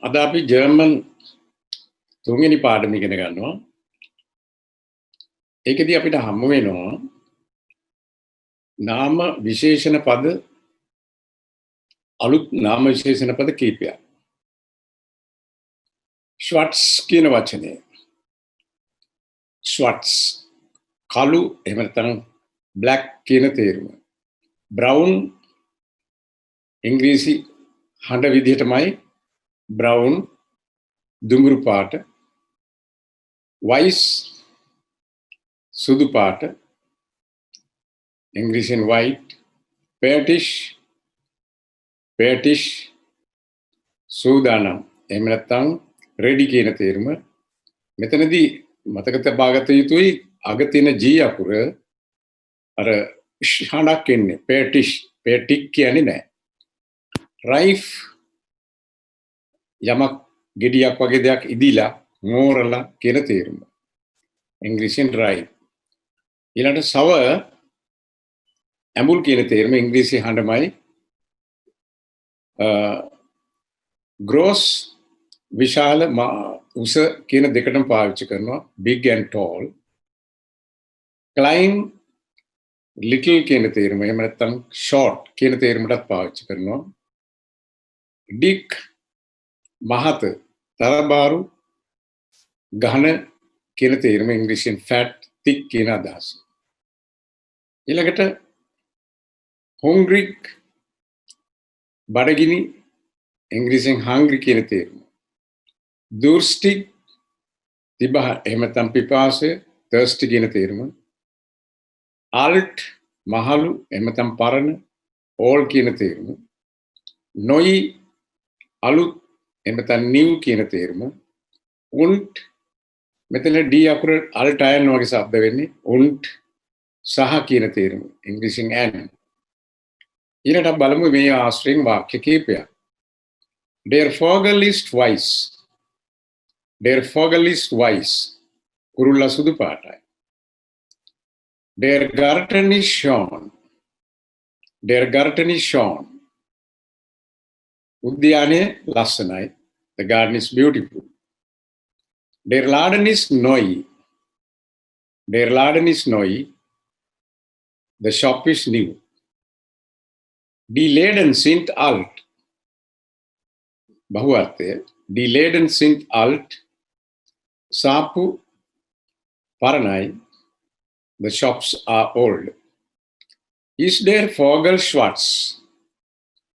අද අපි ජර්මන් තුන්වෙනි පාඩම ඉගෙන ගන්නවා. ඒකෙදී අපිට හම්බ වෙනවා නාම විශේෂණ පද අලුත් නාම විශේෂණ පද කීපයක්. ශ්වට්ස් කියන වචනය. ශ්වට්ස් කළු එහෙම නැත්නම් බ්ලැක් කියන තේරුම. බ්‍රවුන් ඉංග්‍රීසි හඬ විදිහටමයි බ්‍රවුන් දුඹුරු පාට. වයිස් සුදු පාට ඉංග්‍රීසියෙන් white. පේටිෂ් සූදානම් එහෙම නැත්නම් රෙඩි කියන තේරුම. මෙතනදී මතක තබාගත යුතුයි අග තියෙන G අකුර අර හඬක් එන්නේ පේටික් කියන්නේ නැහැ. රයිෆ් යමක් ගෙඩියක් වගේ දෙයක් ඉදිලා මෝරලා කියන තේරුම. ඉංග්‍රීසියෙන් රයිෆ්. ඊළඟට සව ඇඹුල් කියන තේරුම ඉංග්‍රීසි හඬමයි. ග්‍රෝස් විශාල උස කියන දෙකටම පාවිච්චි කරනවා. big and tall. climb little කියන තේරුම එහෙම නැත්නම් short කියන තේරුමටත් පාවිච්චි කරනවා. dig මහත තරබාරු ඝන කියන තේරුම ඉංග්‍රීසියෙන් fat thick කියන අදහස. ඊළඟට hungry බඩගිනි ඉංග්‍රීසියෙන් hungry කියන තේරුම. dursty තිබහ එහෙම නැත්නම් පිපාසය thirsty කියන තේරුම. alt මහලු එහෙම නැත්නම් පරණ old කියන තේරුම. noi අලුත් එහෙම නැත්නම් new කියන තේරුම. und මෙතන D අකුර alt iron වගේ શબ્ද වෙන්නේ und සහ කියන තේරුම ඉංග්‍රීසියෙන් and. ඊළඟට බලමු මේ ආශ්‍රයෙන් වාක්‍ය කීපයක්. Der Vogel ist weiß. Der Vogel ist weiß. කුරුල්ලා සුදු පාටයි. Der Garten ist schön. Der Garten ist schön. උද්‍යානය ලස්සනයි. The garden is beautiful. Der Laden ist neu. Der Laden ist neu. The shop is new. Die Läden sind alt. බහුවර්තය. Die Läden sind alt. සාප්පු පරණයි. The shops are old. Ist der Vogel schwarz?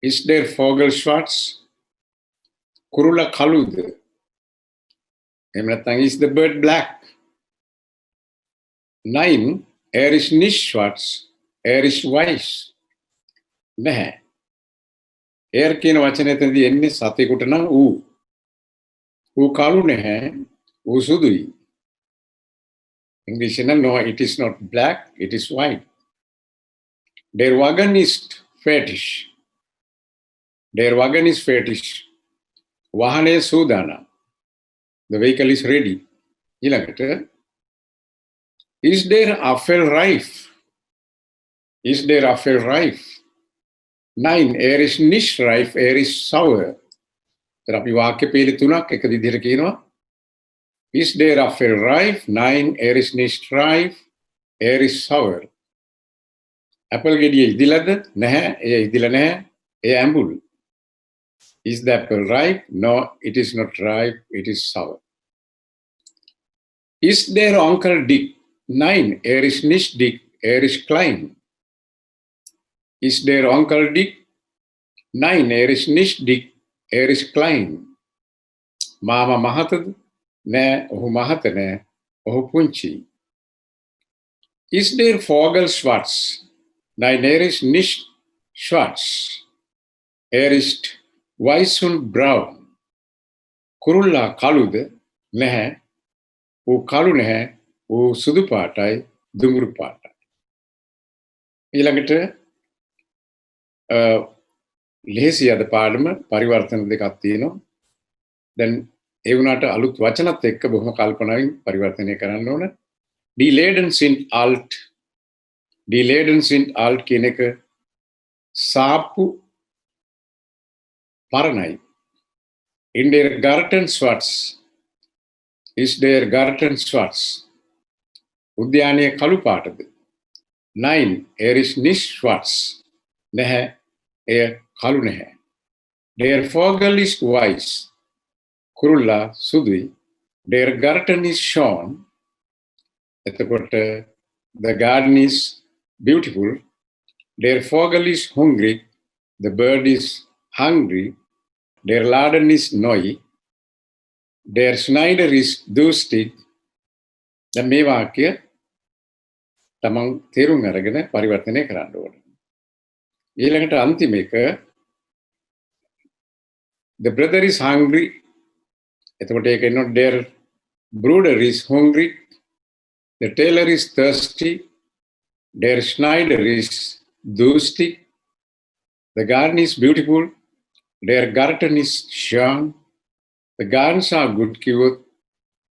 Ist der Vogel schwarz? කුරුල්ල කළුද? එහෙම නැත්නම් is the bird black? Nein, er ist nicht schwarz. Er ist weiß. නැහැ. er කියන වචනේ එතනදී එන්නේ සතෙකුට නම් ඌ. ඌ කළු නැහැ. ඌ සුදුයි. ඉංග්‍රීසියෙන් no, it is not black, it is white. Der Wagen ist fertig. Der Wagen ist fertig. වාහනය සූදානම්. The vehicle is ready. ඊළඟට is there Apfel reif? Is there Apfel reif? Nein, er ist nicht reif, er ist sauer. तर අපි වාක්‍ය පෙළ තුනක් එක විදිහට කියනවා. Is there Apfel reif? Nein, er ist nicht reif, er ist sauer. Apple ගෙඩිය ඉදිලාද? නැහැ, එය ඉදිලා නැහැ. එය ඇඹුල්. Is the apple ripe? No, it is not ripe, it is sour. Is there Uncle Dick? Nein, er ist nicht dick, er ist klein. Is there Uncle Dick? Nein, er ist nicht dick, er ist klein. Mama මහතද? නෑ, ඔහු මහත නෑ, ඔහු පුංචි. Is there Vogel schwarz? Nein, er ist nicht schwarz. Er ist weiß und brown. කුරුල්ලා කළුද? නැහැ. ඌ කළු නැහැ. ඌ සුදු පාටයි, දුඹුරු පාටයි. ඊළඟට ලේසි අද පාඩම පරිවර්තන දෙකක් තියෙනවා. දැන් ඒ වුණාට අලුත් වචනත් එක්ක බොහොම කල්පනාවෙන් පරිවර්තනය කරන්න ඕන. Die Läden sind alt. Die Läden sind alt කියන එක සාප්පු පරණයි. In der Garten schwarz. Is der Garten schwarz? උද්‍යානයේ කළු පාටද? 9. Er ist nicht schwarz. නැහැ. එය කළු නැහැ. Der Vogel ist weiß. කුරුල්ලා සුදුයි. Der Garten ist schön. එතකොට the garden is beautiful. Der Vogel ist hungrig. The bird is hungry. Der Laden ist neu. Der Schneider is durstig. දැන් මේ වාක්‍ය තමන් තේරුම් අරගෙන පරිවර්තනය කරන්න ඕනේ. ඊළඟට අන්තිම එක the brother is hungry. එතකොට ඒක එනවා der Bruder is hungry. The tailor is thirsty. Der Schneider is durstig. The garden is beautiful. Der Garten ist schön. The gardens are gut geführt.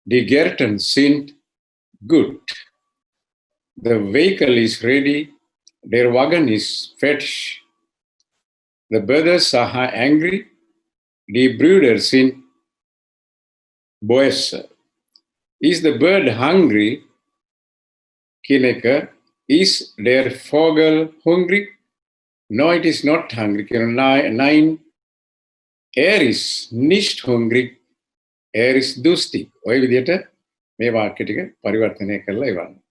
Die Gärten sind gut. The vehicle is ready. Der Wagen is fertig. The brothers are angry. Die Brüder sind böse. Is the bird hungry? Kineka. Is der Vogel hungry? No, it is not hungry. 9. Er is nicht hungrig. Er is durstig. ඔය විදිහට මේ වාක්‍ය ටික පරිවර්තනය කරලා ඉවරයි.